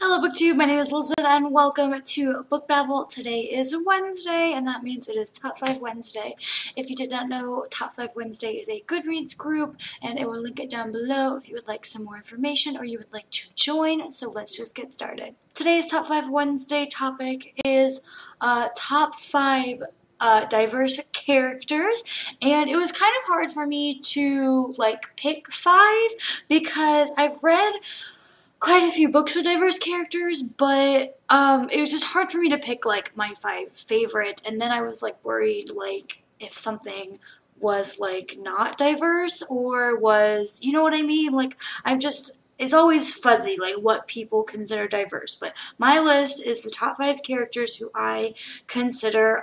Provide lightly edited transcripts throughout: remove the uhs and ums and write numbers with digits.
Hello BookTube, my name is Elizabeth and welcome to Book Babble. Today is Wednesday and that means it is Top 5 Wednesday. If you did not know, Top 5 Wednesday is a Goodreads group and I will link it down below if you would like some more information or you would like to join. So let's just get started. Today's Top 5 Wednesday topic is Top 5 diverse characters, and it was kind of hard for me to pick 5 because I've read quite a few books with diverse characters, but it was just hard for me to pick my 5 favorite, and then I was worried if something was not diverse or was, you know what I mean? It's always fuzzy what people consider diverse, but my list is the top 5 characters who I consider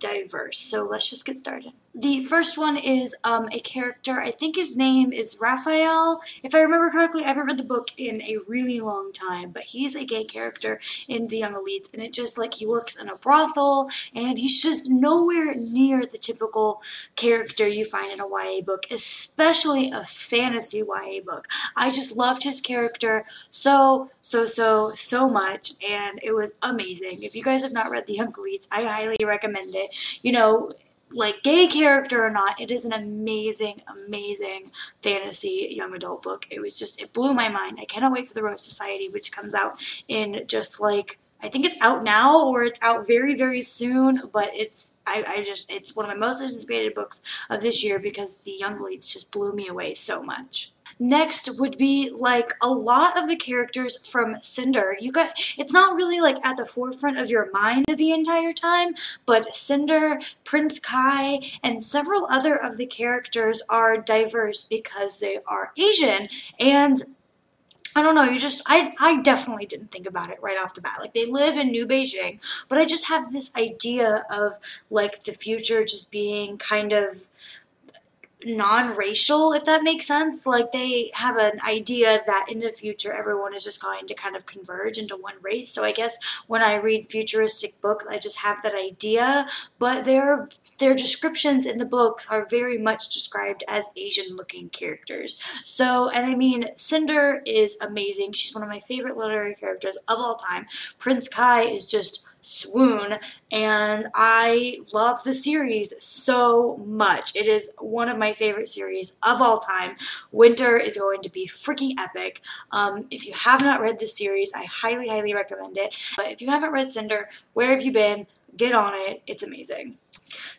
diverse. So let's just get started. The first one is a character, I think his name is Rafael. If I remember correctly, I haven't read the book in a really long time, but he's a gay character in The Young Elites, and it just he works in a brothel, and he's just nowhere near the typical character you find in a YA book, especially a fantasy YA book. I just loved his character so much, and it was amazing. If you guys have not read The Young Elites, I highly recommend it. You know, gay character or not, it is an amazing fantasy young adult book. It blew my mind. I cannot wait for the Rose Society, which comes out in just I think it's out now or it's out very soon, but it's one of my most anticipated books of this year because The Young Elites just blew me away so much. Next would be a lot of the characters from Cinder. It's not really at the forefront of your mind the entire time, but Cinder, Prince Kai, and several other of the characters are diverse because they are Asian, and I don't know, I definitely didn't think about it right off the bat. They live in New Beijing, but I just have this idea of the future just being kind of non-racial, if that makes sense. They have an idea that in the future everyone is just going to kind of converge into one race. So I guess when I read futuristic books, I just have that idea, but their descriptions in the books are very much described as Asian looking characters. So, and I mean, Cinder is amazing. She's one of my favorite literary characters of all time. Prince Kai is just swoon, and I love the series so much. It is one of my favorite series of all time. Winter is going to be freaking epic. If you have not read this series, I highly recommend it. But if you haven't read Cinder, where have you been? Get on it. It's amazing.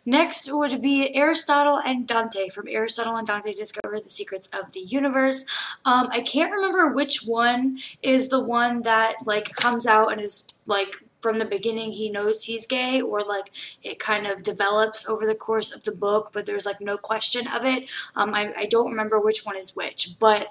Next would be Aristotle and Dante from Aristotle and Dante Discover the Secrets of the Universe. I can't remember which one is the one that comes out and is from the beginning he knows he's gay, or it kind of develops over the course of the book, but there's no question of it. I don't remember which one is which, but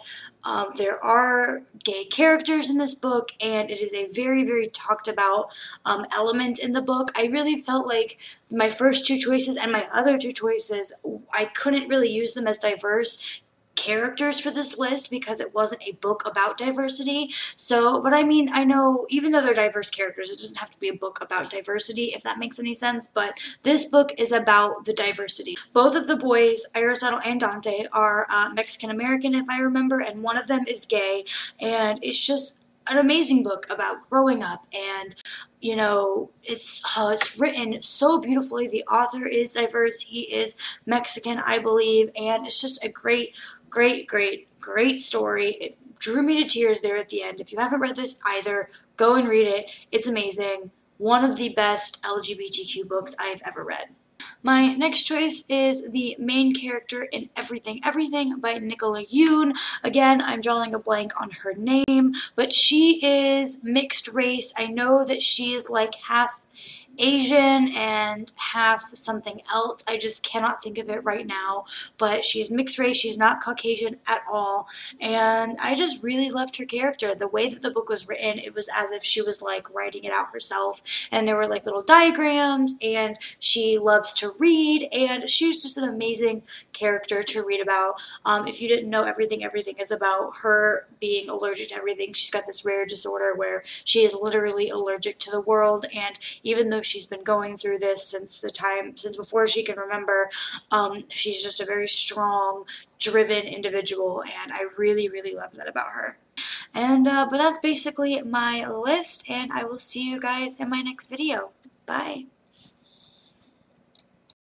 there are gay characters in this book, and it is a very talked about element in the book. I really felt like my first 2 choices and my other 2 choices, I couldn't really use them as diverse characters for this list because it wasn't a book about diversity. So, but I mean, I know even though they're diverse characters, it doesn't have to be a book about diversity, if that makes any sense, but this book is about the diversity. Both of the boys, Aristotle and Dante, are Mexican American, if I remember, and one of them is gay, and it's just an amazing book about growing up, and it's written so beautifully. The author is diverse. He is Mexican, I believe, and it's just a great story. It drew me to tears there at the end. If you haven't read this either, go and read it. It's amazing. One of the best LGBTQ books I've ever read. My next choice is the main character in Everything by Nicola Yoon. Again, I'm drawing a blank on her name, but she is mixed race. I know that she is half Asian and half something else. I just cannot think of it right now, but she's mixed race. She's not Caucasian at all, and I just really loved her character. The way that the book was written, it was as if she was writing it out herself, and there were little diagrams, and she loves to read, and she was just an amazing character to read about. If you didn't know, Everything is about her being allergic to everything. She's got this rare disorder where she is literally allergic to the world, and even though she's been going through this since before she can remember. She's just a very strong, driven individual, and I really, really love that about her. And but that's basically my list, and I will see you guys in my next video. Bye.